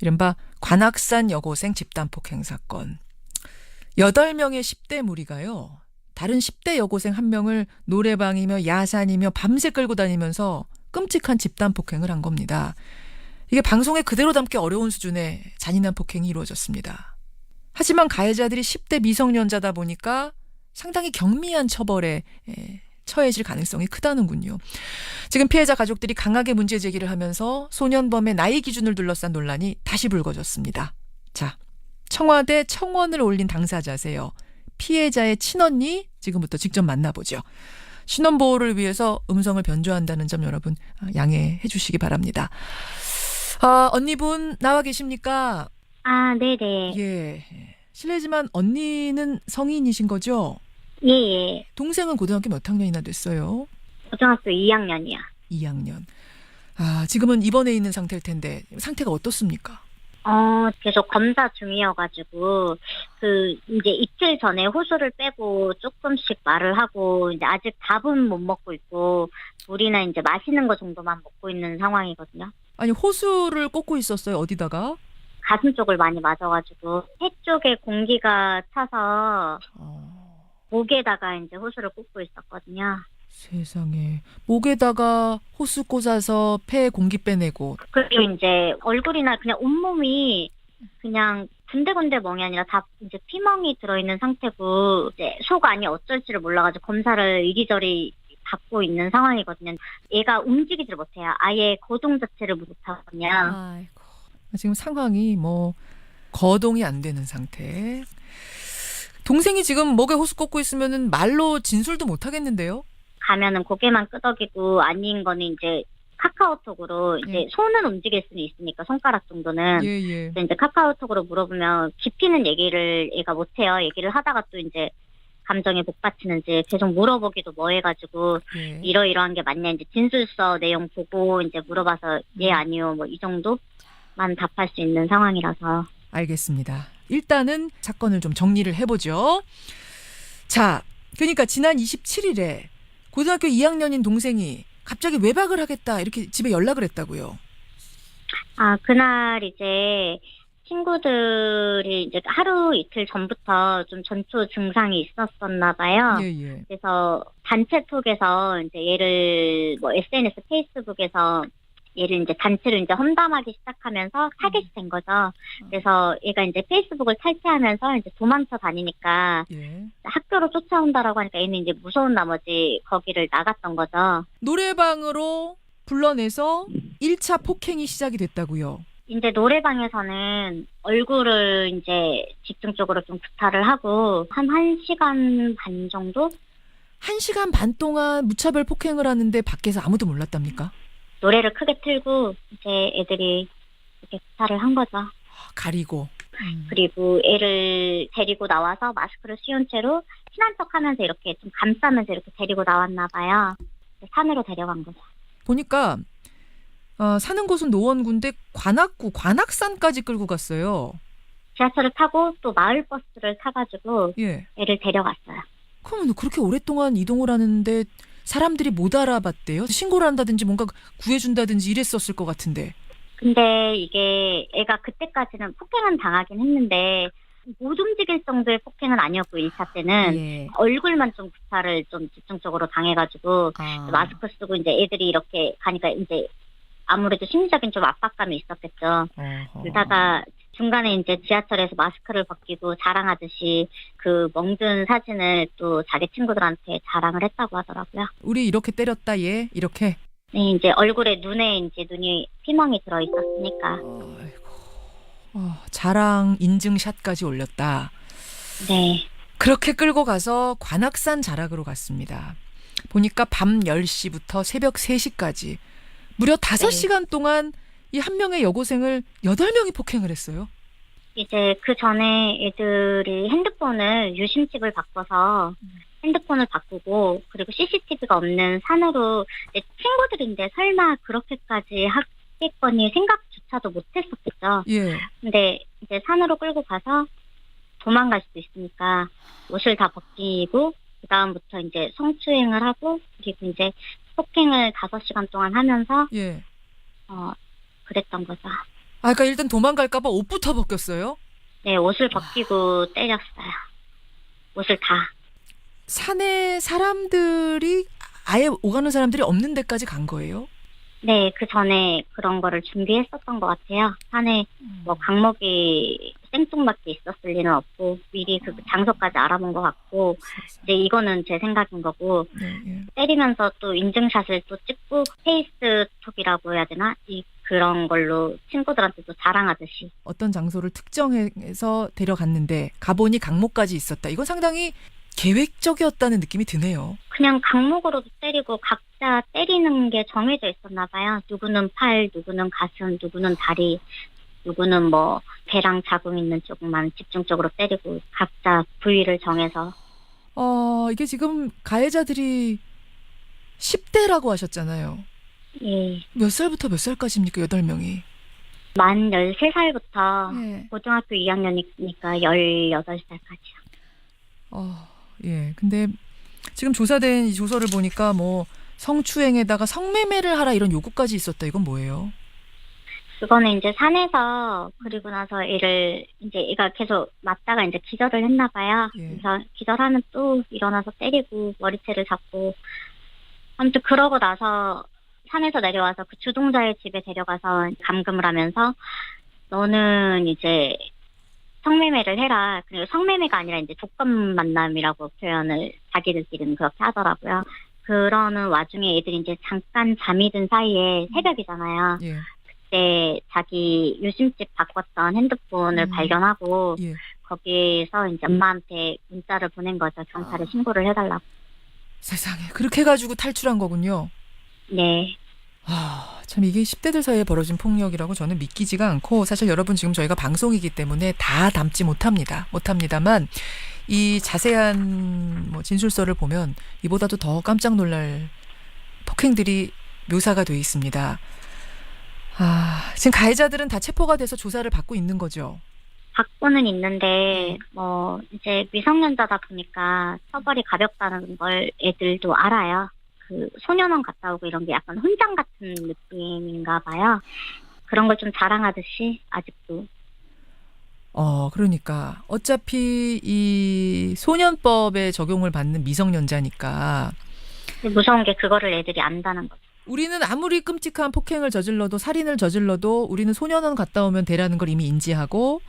이른바 관악산 여고생 집단폭행 사건. 8명의 10대 무리가요. 다른 10대 여고생 1명을 노래방이며 야산이며 밤새 끌고 다니면서 끔찍한 집단폭행을 한 겁니다. 이게 방송에 그대로 담기 어려운 수준의 잔인한 폭행이 이루어졌습니다. 하지만 가해자들이 10대 미성년자다 보니까 상당히 경미한 처벌에 처해질 가능성이 크다는군요. 지금 피해자 가족들이 강하게 문제 제기를 하면서 소년범의 나이 기준을 둘러싼 논란이 다시 불거졌습니다. 자, 청와대 청원을 올린 당사자세요. 피해자의 친언니 지금부터 직접 만나보죠. 신원보호를 위해서 음성을 변조한다는 점 여러분 양해해 주시기 바랍니다. 언니분 나와 계십니까? 아, 네네. 예. 실례지만 언니는 성인이신 거죠? 예, 예. 동생은 고등학교 몇 학년이나 됐어요? 고등학교 2학년이요. 2학년. 지금은 입원해 있는 상태일 텐데 상태가 어떻습니까? 계속 검사 중이어가지고, 이제 이틀 전에 호수를 빼고 조금씩 말을 하고, 이제 아직 밥은 못 먹고 있고, 물이나 이제 마시는 거 정도만 먹고 있는 상황이거든요. 아니 호수를 꽂고 있었어요. 어디다가? 가슴 쪽을 많이 맞아가지고, 폐 쪽에 공기가 차서, 목에다가 이제 호수를 꽂고 있었거든요. 세상에. 목에다가 호수 꽂아서 폐에 공기 빼내고. 그리고 이제 얼굴이나 그냥 온몸이 그냥 군데군데 멍이 아니라 다 이제 피멍이 들어있는 상태고, 이제 속 안이 어쩔지를 몰라가지고 검사를 이리저리 받고 있는 상황이거든요. 얘가 움직이지를 못해요. 아예 거동 자체를 못하거든요. 아이고. 지금 상황이 거동이 안 되는 상태. 동생이 지금 목에 호수 꽂고 있으면은 말로 진술도 못 하겠는데요? 가면은 고개만 끄덕이고, 아닌 거는 이제 카카오톡으로 이제 손은 움직일 수는 있으니까 손가락 정도는. 예. 이제 카카오톡으로 물어보면 깊이는 얘기를 얘가 못해요. 얘기를 하다가 또 이제 감정에 복받치는지 계속 물어보기도 뭐해가지고, 예. 이러이러한 게 맞냐 이제 진술서 내용 보고 이제 물어봐서 예 아니요 이 정도만 답할 수 있는 상황이라서. 알겠습니다. 일단은 사건을 좀 정리를 해보죠. 자, 그러니까 지난 27일에 고등학교 2학년인 동생이 갑자기 외박을 하겠다 이렇게 집에 연락을 했다고요. 그날 이제 친구들이 이제 하루 이틀 전부터 좀 전초 증상이 있었었나 봐요. 예. 그래서 단체톡에서 이제 얘를 SNS, 페이스북에서 얘를 이제 단체로 이제 험담하기 시작하면서 타겟이 된 거죠. 그래서 얘가 이제 페이스북을 탈퇴하면서 이제 도망쳐 다니니까 예. 학교로 쫓아온다라고 하니까 얘는 이제 무서운 나머지 거기를 나갔던 거죠. 노래방으로 불러내서 1차 폭행이 시작이 됐다고요. 이제 노래방에서는 얼굴을 이제 집중적으로 좀 구타를 하고 한 1시간 반 정도? 1시간 반 동안 무차별 폭행을 하는데 밖에서 아무도 몰랐답니까? 노래를 크게 틀고 이제 애들이 이렇게 구타를 한 거죠. 가리고. 그리고 애를 데리고 나와서 마스크를 씌운 채로 친한 척하면서 이렇게 좀 감싸면서 이렇게 데리고 나왔나 봐요. 산으로 데려간 거죠. 보니까 사는 곳은 노원구인데 관악구, 관악산까지 끌고 갔어요. 지하철을 타고 또 마을버스를 타가지고 예. 애를 데려갔어요. 그러면 그렇게 오랫동안 이동을 하는데 사람들이 못 알아봤대요? 신고를 한다든지 뭔가 구해준다든지 이랬었을 것 같은데. 근데 이게 애가 그때까지는 폭행은 당하긴 했는데 못 움직일 정도의 폭행은 아니었고 1차 때는 예. 얼굴만 좀 구타를 좀 집중적으로 당해가지고 마스크 쓰고 이제 애들이 이렇게 가니까 이제 아무래도 심리적인 좀 압박감이 있었겠죠. 그러다가 중간에 이제 지하철에서 마스크를 벗기고 자랑하듯이 그 멍든 사진을 또 자기 친구들한테 자랑을 했다고 하더라고요. 우리 이렇게 때렸다 얘 이렇게. 네, 이제 얼굴에 눈에 이제 눈이 피멍이 들어 있었으니까. 아이고. 자랑 인증샷까지 올렸다. 네. 그렇게 끌고 가서 관악산 자락으로 갔습니다. 보니까 밤 10시부터 새벽 3시까지 무려 5시간 동안 이 한 명의 여고생을 8명이 폭행을 했어요. 이제 그 전에 애들이 핸드폰을 유심칩을 바꿔서 핸드폰을 바꾸고 그리고 CCTV가 없는 산으로 친구들인데 설마 그렇게까지 하겠거니 생각조차도 못했었겠죠. 예. 근데 이제 산으로 끌고 가서 도망갈 수도 있으니까 옷을 다 벗기고 그 다음부터 이제 성추행을 하고 그리고 이제 폭행을 5시간 동안 하면서 예. 그랬던 거죠. 아, 그러니까 일단 도망갈까봐 옷부터 벗겼어요? 네, 옷을 벗기고 때렸어요. 옷을 다. 산에 사람들이 아예 오가는 사람들이 없는 데까지 간 거예요? 네, 그 전에 그런 거를 준비했었던 것 같아요. 산에 뭐 강목이 생뚱맞게 있었을 리는 없고 미리 그 장소까지 알아본 것 같고 이제 이거는 제 생각인 거고 네, 예. 때리면서 또 인증샷을 또 찍고 페이스톡이라고 해야 되나? 그런 걸로 친구들한테 또 자랑하듯이. 어떤 장소를 특정해서 데려갔는데 가보니 강목까지 있었다. 이건 상당히 계획적이었다는 느낌이 드네요. 그냥 강목으로도 때리고 각자 때리는 게 정해져 있었나 봐요. 누구는 팔, 누구는 가슴, 누구는 다리, 누구는 뭐 배랑 자궁 있는 쪽만 집중적으로 때리고 각자 부위를 정해서. 이게 지금 가해자들이 10대라고 하셨잖아요. 예. 몇 살부터 몇 살까지입니까? 8명이. 만 13살부터 네. 고등학교 2학년이니까 18살까지요. 예. 근데 지금 조사된 이 조서를 보니까 뭐 성추행에다가 성매매를 하라 이런 요구까지 있었다. 이건 뭐예요? 그거는 이제 산에서 그리고 나서 이제 얘가 계속 맞다가 이제 기절을 했나 봐요. 예. 그래서 기절하면 또 일어나서 때리고 머리채를 잡고 아무튼 그러고 나서 산에서 내려와서 그 주동자의 집에 데려가서 감금을 하면서 너는 이제 성매매를 해라. 그리고 성매매가 아니라 이제 조건 만남이라고 표현을 자기들끼리는 그렇게 하더라고요. 그러는 와중에 애들이 이제 잠깐 잠이 든 사이에 새벽이잖아요. 예. 그때 자기 유심칩 바꿨던 핸드폰을 발견하고 예. 거기에서 이제 엄마한테 문자를 보낸 거죠. 경찰에 신고를 해달라고. 세상에. 그렇게 해가지고 탈출한 거군요. 네. 참 이게 10대들 사이에 벌어진 폭력이라고 저는 믿기지가 않고 사실 여러분 지금 저희가 방송이기 때문에 다 담지 못합니다만 이 자세한 뭐 진술서를 보면 이보다도 더 깜짝 놀랄 폭행들이 묘사가 돼 있습니다. 지금 가해자들은 다 체포가 돼서 조사를 받고 있는 거죠? 받고는 있는데 뭐 이제 미성년자다 보니까 처벌이 가볍다는 걸 애들도 알아요. 그 소년원 갔다 오고 이런 게 약간 훈장 같은 느낌인가 봐요. 그런 걸 좀 자랑하듯이 아직도. 그러니까 어차피 이 소년법에 적용을 받는 미성년자니까 무서운 게 그거를 애들이 안다는 거죠. 우리는 아무리 끔찍한 폭행을 저질러도 살인을 저질러도 우리는 소년원 갔다 오면 되라는 걸 이미 인지하고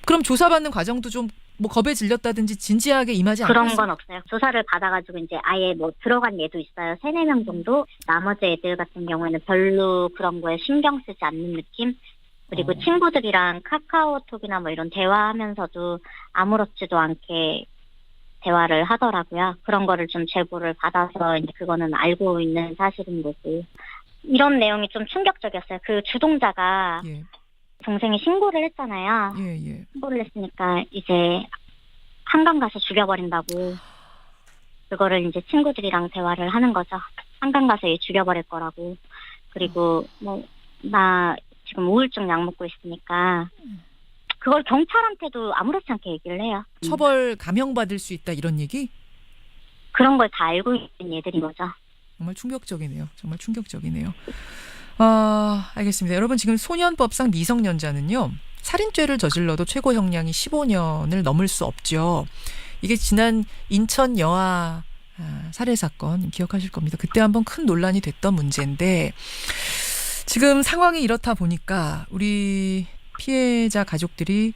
그럼 조사받는 과정도 좀 뭐 겁에 질렸다든지 진지하게 임하지 않겠어요? 그런 건 없어요. 조사를 받아가지고 이제 아예 뭐 들어간 애도 있어요. 3, 4명 정도. 나머지 애들 같은 경우에는 별로 그런 거에 신경 쓰지 않는 느낌. 그리고 친구들이랑 카카오톡이나 뭐 이런 대화하면서도 아무렇지도 않게 대화를 하더라고요. 그런 거를 좀 제보를 받아서 이제 그거는 알고 있는 사실인 거고. 이런 내용이 좀 충격적이었어요. 그 주동자가 예. 동생이 신고를 했잖아요. 예. 신고를 했으니까 이제 한강 가서 죽여버린다고. 그거를 이제 친구들이랑 대화를 하는 거죠. 한강 가서 얘 죽여버릴 거라고. 그리고 뭐 나 지금 우울증 약 먹고 있으니까 그걸 경찰한테도 아무렇지 않게 얘기를 해요. 처벌 감형받을 수 있다 이런 얘기? 그런 걸 다 알고 있는 얘들인 거죠. 정말 충격적이네요. 정말 충격적이네요. 알겠습니다. 여러분 지금 소년법상 미성년자는요. 살인죄를 저질러도 최고 형량이 15년을 넘을 수 없죠. 이게 지난 인천 여아 살해 사건 기억하실 겁니다. 그때 한번 큰 논란이 됐던 문제인데 지금 상황이 이렇다 보니까 우리 피해자 가족들이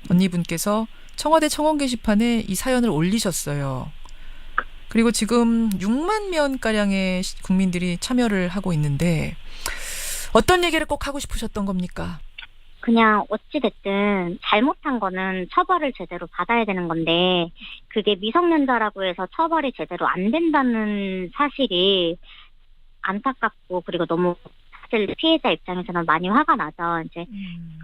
언니분께서 청와대 청원 게시판에 이 사연을 올리셨어요. 그리고 지금 6만 명가량의 국민들이 참여를 하고 있는데 어떤 얘기를 꼭 하고 싶으셨던 겁니까? 그냥 어찌됐든 잘못한 거는 처벌을 제대로 받아야 되는 건데 그게 미성년자라고 해서 처벌이 제대로 안 된다는 사실이 안타깝고 그리고 너무 사실 피해자 입장에서는 많이 화가 나죠. 이제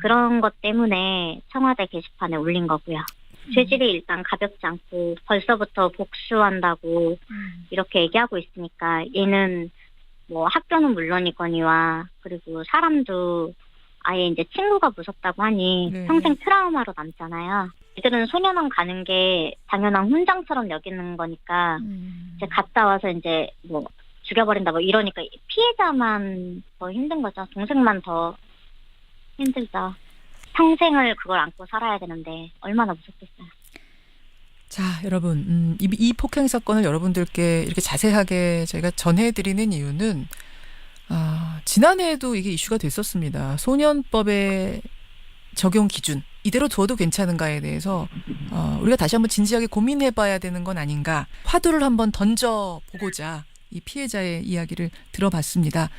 그런 것 때문에 청와대 게시판에 올린 거고요. 죄질이 일단 가볍지 않고 벌써부터 복수한다고 이렇게 얘기하고 있으니까 얘는 뭐 학교는 물론이거니와 그리고 사람도 아예 이제 친구가 무섭다고 하니 네. 평생 트라우마로 남잖아요. 애들은 소년원 가는 게 당연한 훈장처럼 여기는 거니까 이제 갔다 와서 이제 뭐 죽여버린다 뭐 이러니까 피해자만 더 힘든 거죠. 동생만 더 힘들죠. 평생을 그걸 안고 살아야 되는데 얼마나 무섭겠어요. 자, 여러분, 이 폭행 사건을 여러분들께 이렇게 자세하게 저희가 전해드리는 이유는 지난해에도 이게 이슈가 됐었습니다. 소년법의 적용 기준 이대로 둬도 괜찮은가에 대해서 우리가 다시 한번 진지하게 고민해봐야 되는 건 아닌가, 화두를 한번 던져보고자 이 피해자의 이야기를 들어봤습니다.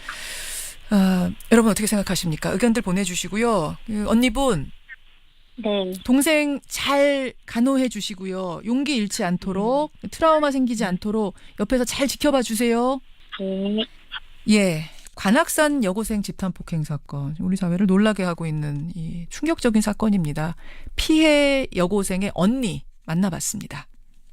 여러분 어떻게 생각하십니까? 의견들 보내주시고요. 언니분, 네. 동생 잘 간호해 주시고요. 용기 잃지 않도록, 트라우마 생기지 않도록 옆에서 잘 지켜봐 주세요. 네. 예. 관악산 여고생 집단 폭행 사건, 우리 사회를 놀라게 하고 있는 이 충격적인 사건입니다. 피해 여고생의 언니 만나봤습니다.